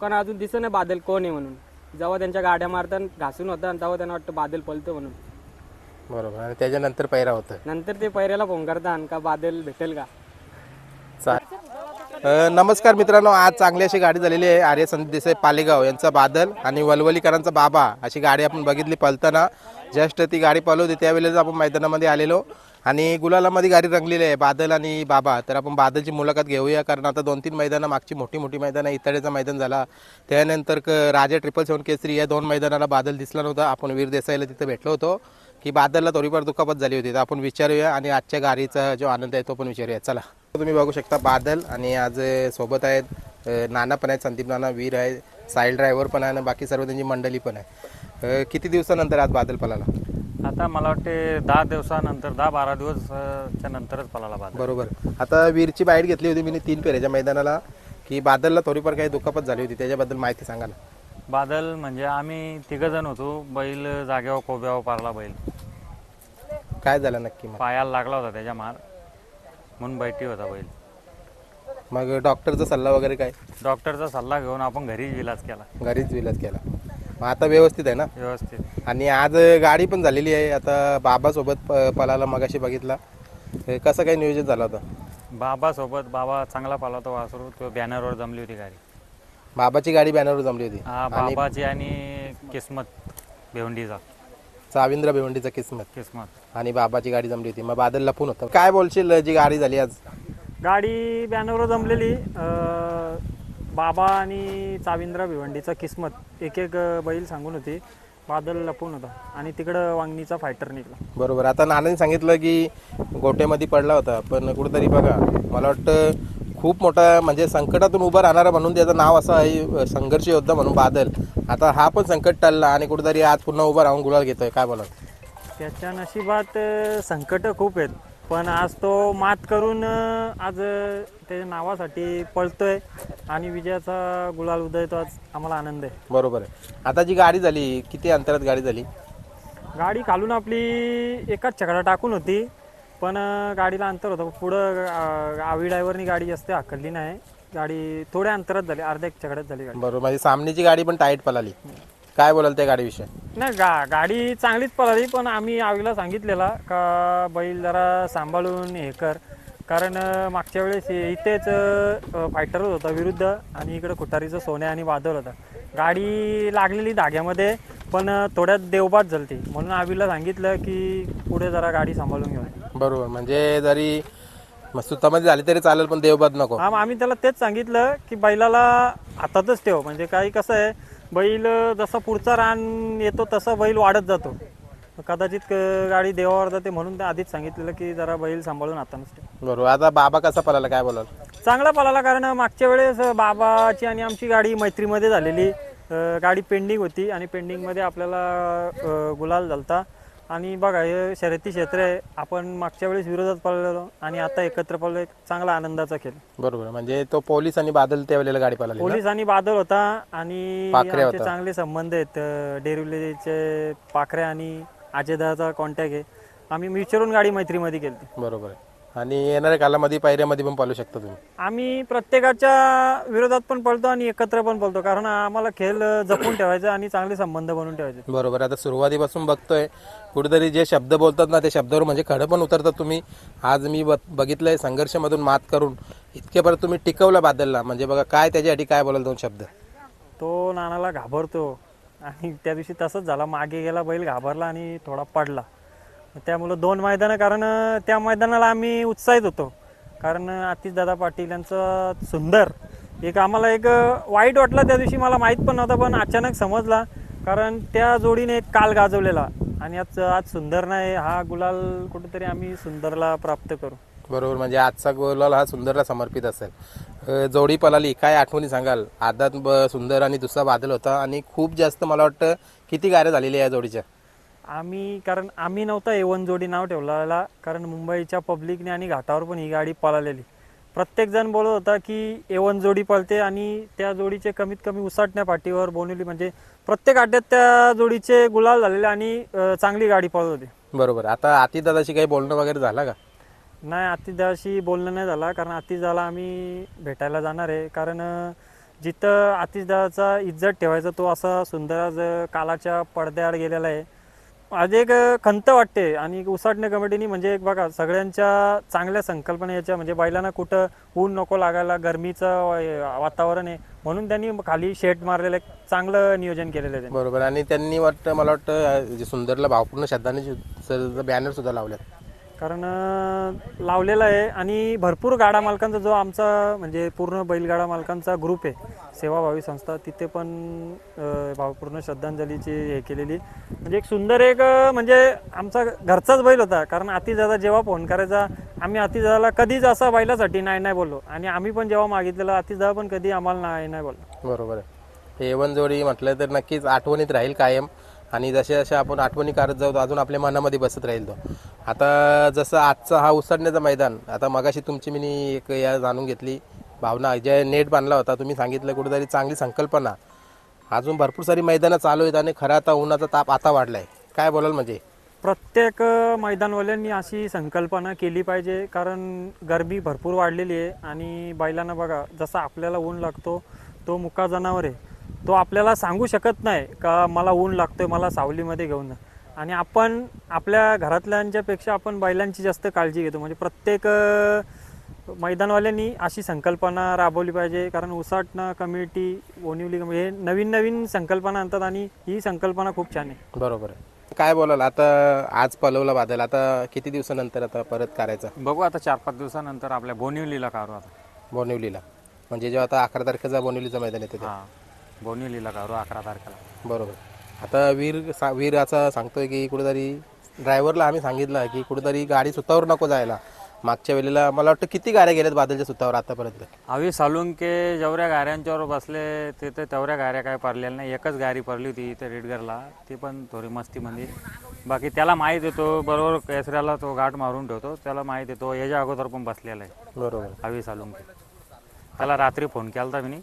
पण अजून दिसत नाही बादल कोण आहे म्हणून. जेव्हा त्यांच्या गाड्या मारतात घासून होतं आणि तेव्हा त्यांना वाटतं बादल पळतं म्हणून. बरोबर. आणि त्याच्यानंतर पैरा होतं. नंतर ते पैऱ्याला फोन करतात का बादल भेटेल का. नमस्कार मित्रांनो, आज चांगली अशी गाडी झालेली आहे. आर्य संदीप देसाई पालेगाव यांचा बादल आणि वलवलीकरांचा बाबा अशी गाडी आपण बघितली पळताना. जस्ट ती गाडी पळवली त्यावेळेस आपण मैदानामध्ये आलेलो आणि गुलालामध्ये गाडी रंगलेली आहे बादल आणि बाबा. तर आपण बादलची मुलाखत घेऊया, कारण आता 2-3 मैदानं मागची मोठी मैदानं, इतडेचं मैदान झाला, त्यानंतर राजा 777 केसरी या 2 मैदानाला बादल दिसला नव्हता. आपण वीर देसाईला तिथे भेटलो होतो की बादलला थोडीफार दुखापत झाली होती. तर आपण विचारूया आणि आजच्या गाडीचा जो आनंद आहे तो पण विचारूया. चला, तुम्ही बघू शकता बादल आणि आज सोबत आहेत नाना पण आहेत, संदीप नाना, वीर आहे, साईल ड्रायव्हर पण आहे आणि बाकी सर्व त्यांची मंडळी पण आहे. किती दिवसानंतर आज बादल पळाला? आता मला वाटते 10 दिवसानंतर 10-12 दिवसच्या नंतरच पळाला बादल. बरोबर. आता वीरची बाईट घेतली होती मी 3 फेऱ्याच्या मैदानाला की बादलला थोडीफार काही दुखापत झाली होती, त्याच्याबद्दल माहिती सांगा ना. बादल म्हणजे आम्ही 3 जण होतो. बैल जागेवर कोब्यावर पारला. बैल काय झालं नक्की? पायाला लागला होता त्याच्या मार, म्हणून बैठी होता बैल. मग डॉक्टरचा सल्ला वगैरे काय? डॉक्टरचा सल्ला घेऊन आपण घरीच इलाज केला. घरीच विलाज केला. मग आता व्यवस्थित आहे ना? व्यवस्थित. आणि आज गाडी पण झालेली आहे. आता बाबासोबत पळाला, मगाशी बघितला. कसं काही नियोजन झालं होतं? बाबा चांगला पाला होता वासरू. तो बॅनरवर जमली होती गाडी. बाबाची गाडी बॅनरवर जमली होती. हा, बाबाची आणि किस्मत भिवंडीचा. साविंद्र भिवंडीचा किस्मत आणि बाबाची गाडी जमली होती. मग बादल लपून होतं. काय बोलशील जी गाडी झाली आज? गाडी बॅनरवर जमलेली. बाबा आणि चाविंद्र भिवंडीचा किस्मत एक बैल सांगून होती. बादल लपून होता आणि तिकडं वांगणीचा फायटर निघाला. बरोबर. आता नानांनी सांगितलं की गोट्यामध्ये पडला होता, पण कुठेतरी बघा मला वाटतं खूप मोठा म्हणजे संकटातून उभं राहणारा म्हणून त्याचं नाव असं आहे, संघर्ष योद्धा म्हणून बादल. आता हा पण संकट टळला आणि कुठेतरी आज पुन्हा उभं राहून गुलाल घेतोय. काय बोला? त्याच्या नशिबात संकट खूप आहेत, पण आज तो मात करून आज त्याच्या नावासाठी पळतोय आणि विजयाचा गुलाल उदयतो. आज आम्हाला आनंद आहे. बरोबर आहे. आता जी गाडी झाली, किती अंतरात गाडी झाली? गाडी खालून आपली एकाच चकडा टाकून होती, पण गाडीला अंतर होतं. पुढं आवी ड्रायव्हरनी गाडी जास्त हाकलली नाही. गाडी थोड्या अंतरात झाली, अर्ध्या एक चकड्यात झाली गाडी. बरोबर. म्हणजे सामनेची गाडी पण टाईट पळाली. काय बोलाल त्या गाडीविषयी? नाही, गाडी चांगलीच पळाली, पण आम्ही आवीला सांगितलेला का बैल जरा सांभाळून हे कर, कारण मागच्या वेळेस इथेच फायटर होता विरुद्ध आणि इकडे खुटारीचं सोन्या आणि बादल होता. गाडी लागलेली धाग्यामध्ये, पण थोड्यात देवबाद झालती, म्हणून आवीला सांगितलं की पुढे जरा गाडी सांभाळून घेऊन. बरोबर. म्हणजे जरी सुतामध्ये झाली तरी चालेल, पण देवबाद नको. हा, आम्ही त्याला तेच सांगितलं की बैलाला हातातच ठेव. म्हणजे काही कसं आहे, बैल जसा पुढचा रान येतो तसा बैल वाढत जातो. कदाचित गाडी देवावर जाते, म्हणून ते आधीच सांगितलेलं की जरा बैल सांभाळून हातानच ठेव. बरोबर. आता बाबा कसा पळाला काय बोलाल? चांगला पळाला, कारण मागच्या वेळेस बाबाची आणि आमची गाडी मैत्रीमध्ये झालेली. गाडी पेंडिंग होती आणि पेंडिंगमध्ये आपल्याला गुलाल झालता. आणि बघा, हे शर्यती क्षेत्र आहे. आपण मागच्या वेळेस विरोधात पळलेलो आणि आता एकत्र पळलो. एक चांगला आनंदाचा खेळ. बरोबर. म्हणजे तो पोलीस आणि बादल त्यावेळेला गाडी पळाली. पोलीस आणि बादल होता आणि पाखरे आमचे होता. चांगले संबंध आहेत. डेरिव्हिलेजचे पाखरे आणि अजयदाचा कॉन्टॅक्ट आहे. आम्ही विचारून गाडी मैत्रीमध्ये केली. बरोबर आहे. आणि येणाऱ्या कालामध्ये पायऱ्यामध्ये पण पळू शकता तुम्ही. आम्ही प्रत्येकाच्या विरोधात पण पळतो आणि एकत्र पण पळतो, कारण आम्हाला खेळ जपून ठेवायचा आणि चांगले संबंध बनवून ठेवायचे. बरोबर. आता सुरुवातीपासून बघतोय कुठेतरी जे शब्द बोलतात ना, त्या शब्दावर म्हणजे खडं पण उतरतात तुम्ही. आज मी बघितलंय संघर्षामधून मात करून इतके परत तुम्ही टिकवलं बादलला. म्हणजे बघा काय त्याच्यासाठी काय बोलाल 2 शब्द? तो नानाला घाबरतो आणि त्या दिवशी तसंच झाला. मागे गेला बैल, घाबरला आणि थोडा पडला. त्यामुळं 2 मैदानं, कारण त्या मैदानाला आम्ही उत्साहित होतो, कारण आतिशदादा पाटील यांचं सुंदर एक आम्हाला एक वाईट वाटलं त्या दिवशी. मला माहीत पण नव्हतं, पण अचानक समजला, कारण त्या जोडीने एक काल गाजवलेला आणि आज सुंदर नाही. हा गुलाल कुठेतरी आम्ही सुंदरला प्राप्त करू. बरोबर. म्हणजे आजचा गुलाल हा सुंदरला समर्पित असेल. जोडी पळाली, काय आठवणी सांगाल? आदात सुंदर आणि दुसरा बादल होता आणि खूप जास्त मला वाटतं किती गाड्या झालेल्या या जोडीच्या? कारण आम्ही नव्हता A1 जोडी नाव ठेवलेला, कारण मुंबईच्या पब्लिकने आणि घाटावर पण ही गाडी पळालेली. प्रत्येकजण बोलत होता की A1 जोडी पळते आणि त्या जोडीचे कमीत कमी उसाटण्या पाठीवर बोनवली, म्हणजे प्रत्येक अड्ड्यात त्या जोडीचे गुलाल झालेले आणि चांगली गाडी पळत होती. बरोबर. आता आतिशदादाशी काही बोलणं वगैरे झालं का? नाही, आतिशदादाशी बोलणं नाही झाला, कारण आतिशदाला आम्ही भेटायला जाणार आहे, कारण जिथं आतिशदाचा इज्जत ठेवायचा तो असा सुंदर आज कालाच्या पडद्याआड गेलेला आहे. आज एक खंत वाटते आणि उसाटणे कमिटीनी म्हणजे एक बघा सगळ्यांच्या चांगल्या संकल्पना याच्या म्हणजे बैलांना कुठं ऊन नको लागायला, गरमीचं वातावरण आहे म्हणून त्यांनी खाली शेड मारलेलं एक चांगलं नियोजन केलेलं आहे त्यांनी. बरोबर. आणि त्यांनी वाटतं मला वाटतं जे सुंदरला भावपूर्ण श्रद्धांजली बॅनर सुद्धा लावल्यात. कारण लावलेला आहे आणि भरपूर गाडा मालकांचा जो आमचा म्हणजे पूर्ण बैलगाडा मालकांचा ग्रुप आहे सेवाभावी संस्था तिथे पण भावपूर्ण श्रद्धांजलीची हे केलेली म्हणजे एक सुंदर एक म्हणजे आमचा घरचाच बैल होता. कारण आतिशदादा जेव्हा फोन करायचा आम्ही आतिशदादाला कधीच असा बैलासाठी नाही बोललो आणि आम्ही पण जेव्हा मागितलेलं आतिशदादा पण कधी आम्हाला नाही बोललो. बरोबर आहे. हे एवन जोडी म्हटलं तर नक्कीच आठवणीत राहील कायम आणि जसे जसे आपण आठवणी करत जाऊ अजून आपल्या मनामध्ये बसत राहील तो. आता जसं आजचा हा उसडण्याचं मैदान आता मगाशी तुमची मी एक या जाणून घेतली भावना जे नेट बांधला होता तुम्ही सांगितलं कुठेतरी चांगली संकल्पना. अजून भरपूर सारी मैदानं चालू आहेत आणि खरं आता उन्हाचा ताप आता वाढलाय. काय बोलाल म्हणजे प्रत्येक मैदानवाल्यांनी अशी संकल्पना केली पाहिजे कारण गरमी भरपूर वाढलेली आहे आणि बैलांना बघा जसं आपल्याला ऊन लागतो तो मुका जनावर आहे तो आपल्याला सांगू शकत नाही का मला ऊन लागतोय मला सावलीमध्ये घेऊन जा आणि आपण आपल्या घरातल्यांच्या पेक्षा आपण बैलांची जास्त काळजी घेतो. म्हणजे प्रत्येक मैदानवाल्यांनी अशी संकल्पना राबवली पाहिजे कारण उसाटणा कम्युनिटी बोनिवली हे नवीन संकल्पना आणतात आणि ही संकल्पना खूप छान आहे. बरोबर आहे. काय बोलाल आता आज पलवला बादल आता किती दिवसानंतर आता परत करायचा बघू आता 4-5 दिवसानंतर आपल्या बोनिवलीला काढू आता. बोनिवलीला म्हणजे जेव्हा आता 11 तारखेचा बोनिवलीचं मैदान येते ते. हां बोनिवलीला काढू 11 तारखेला. बरोबर. आता वीर असा सांगतोय की कुठेतरी ड्रायव्हरला आम्ही सांगितलं की कुठेतरी गाडी सुतावर नको जायला. मागच्या वेळेला मला वाटतं किती गाड्या गेल्यात बादलच्या सुतावर आतापर्यंत. आम्ही सालुंके जेवढ्या गाड्यांच्यावर बसले तिथे तेवढ्या गाड्या काय पडलेल्या नाही. एकच गाडी पडली होती इथे रेडगरला ती पण थोडी मस्तीमध्ये. बाकी त्याला माहीत येतो बरोबर केसऱ्याला तो गाठ मारून ठेवतो त्याला माहीत येतो याच्या अगोदर पण बसलेला आहे. बरोबर. आम्ही सालुंके त्याला रात्री फोन केला होता मी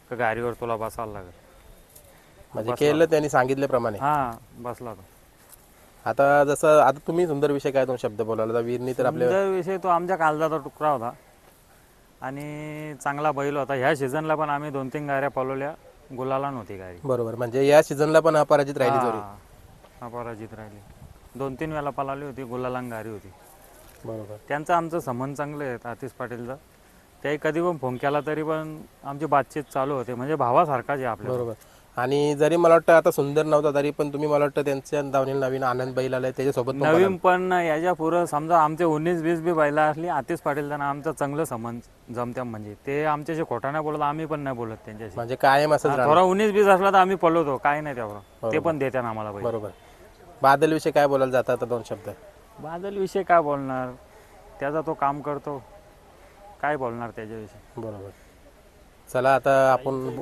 का गाडीवर तुला बसायला लागेल म्हणजे केलं त्यांनी सांगितल्याप्रमाणे. हां बसला तो. आता जसं आता तुम्ही सुंदर विषय काय दोन शब्द बोलायला वीरनी तर आपल्या सुंदर विषय तो आमच्या काळजाचा तुकडा होता आणि चांगला बैल होता. ह्या सीझनला पण आम्ही 2-3 गाड्या पळवल्या गुलाला नव्हती गाडी. बरोबर म्हणजे या सीझनला पण अपराजित राहिली जोडी. अपराजित राहिली 2-3 वेळा पळाली होती गुलाला गाडी होती. बरोबर. त्यांचं आमचं संबंध चांगलं आहे आतिश पाटीलचं. त्याही कधी पण फोन केला तरी पण आमची बातचीत चालू होते म्हणजे भावासारखाच आहे आपल्या. बरोबर. आणि जरी मला वाटतं आता सुंदर नव्हता तरी पण तुम्ही मला वाटतं त्यांच्या दावणीला नवीन आनंद बैल आलाय त्याच्यासोबत पण नवीन पण याच्या पुढं समजा आमचे 19-20 बी बैला असली आतिश पाटील त्यांना आमचं चांगलं संबंध जमत्या म्हणजे ते आमच्याशी खोटा नाही बोलत आम्ही पण नाही बोलत त्यांच्याशी. म्हणजे कायम असंच राहणार. थोडा 19-20 असला तर आम्ही पळवतो काय नाही त्यावर ते पण देत्या आम्हाला बैल. बरोबर. बादल विषय काय बोलायला जातात आता दोन शब्द. बादल विषय काय बोलणार त्याचा तो काम करतो काय बोलणार त्याच्याविषयी. बरोबर. चला आता आपण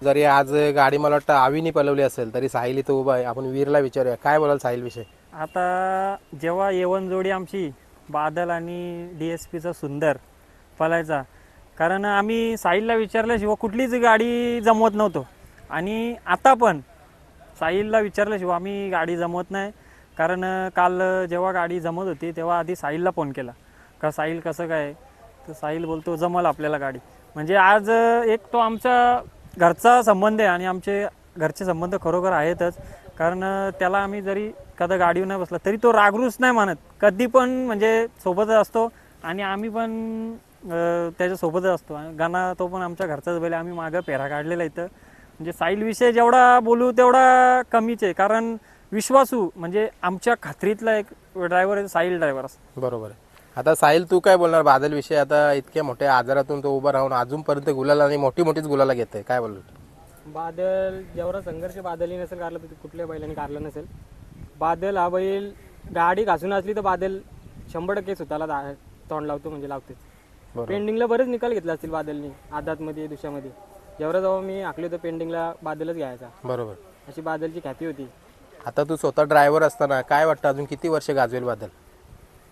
जरी आज गाडी मला वाटतं आवीनी पलवली असेल तरी साहिल इथं उभा आहे आपण वीरला विचारूया काय बोलाल साहिल विषय. आता जेव्हा येवन जोडी आमची बादल आणि DSPचा सुंदर पळायचा कारण आम्ही साहिलला विचारल्याशिवाय कुठलीच गाडी जमवत नव्हतो आणि आता पण साहिलला विचारल्याशिवाय आम्ही गाडी जमवत नाही. कारण काल जेव्हा गाडी जमत होती तेव्हा आधी साहिलला फोन केला का साहिल कसं काय तर साहिल बोलतो जमल आपल्याला गाडी. म्हणजे आज एक तो आमचा घरचा संबंध आहे आणि आमचे घरचे संबंध खरोखर आहेतच कारण त्याला आम्ही जरी कदा गाडीवर नाही बसला तरी तो रागरूस नाही मानत कधी पण म्हणजे सोबतच असतो आणि आम्ही पण त्याच्यासोबतच असतो. गाणं तो पण आमच्या घरचाच बैल आम्ही मागं पेरा काढलेला इथं. म्हणजे साहिल विषय जेवढा बोलू तेवढा कमीच आहे कारण विश्वासू म्हणजे आमच्या खात्रीतला एक ड्रायव्हर आहे साहिल ड्रायव्हर असं. बरोबर. आता साहिल तू काय बोलणार बादल विषय आता इतक्या मोठ्या आजारातून तो उभा राहून अजूनपर्यंत गुलाला आणि मोठीच गुलाला घेत आहे काय बोलणार. बादल जेवढा संघर्ष बादलही नसेल काढला तर कुठल्या बैलांनी काढला नसेल. बादल हा बैल गाडी घासून असली तर बादल 100% स्वतःला तोंड लावतो म्हणजे लावतेच. पेंडिंगला बरेच निकाल घेतला असतील बादलनी आदातमध्ये दुसऱ्यामध्ये जेव्हा मी आखले होतं पेंडिंगला बादलच घ्यायचा. बरोबर. अशी बादलची ख्याती होती. आता तू स्वतः ड्रायव्हर असताना काय वाटतं अजून किती वर्ष गाजवेल बादल.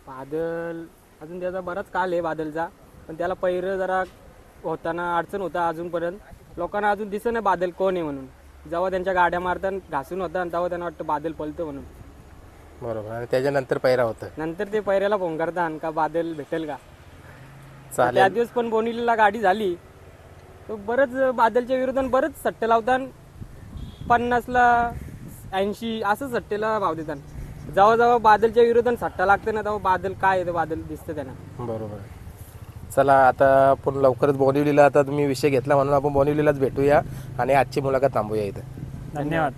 बादल अजून त्याचा बराच काल आहे बादलचा पण त्याला पहिरं जरा होताना अडचण होता अजूनपर्यंत लोकांना अजून दिसत नाही बादल कोण आहे म्हणून. जेव्हा त्यांच्या गाड्या मारताना घासून होता तेव्हा त्यांना वाटतं बादल पळतं म्हणून. बरोबर. आणि त्याच्यानंतर पैरा होतं नंतर ते पहिऱ्याला फोन करतात का बादल भेटेल का. चालेल. त्या दिवस पण बोनिवलीला गाडी झाली तो बरंच बादलच्या विरोधात बरंच सट्टे लावतात. 50ला 80 असं सट्टेला भाव देतात. जेव्हा जेव्हा बादलच्या विरोधात सट्टा लागते ना तेव्हा बादल काय येतं बादल दिसतं त्यांना. बरोबर. चला आता आपण लवकरच बोनिवलीला, आता तुम्ही विषय घेतला म्हणून आपण बोनिवलीलाच भेटूया आणि आजची मुलाखत थांबूया इथे. धन्यवाद.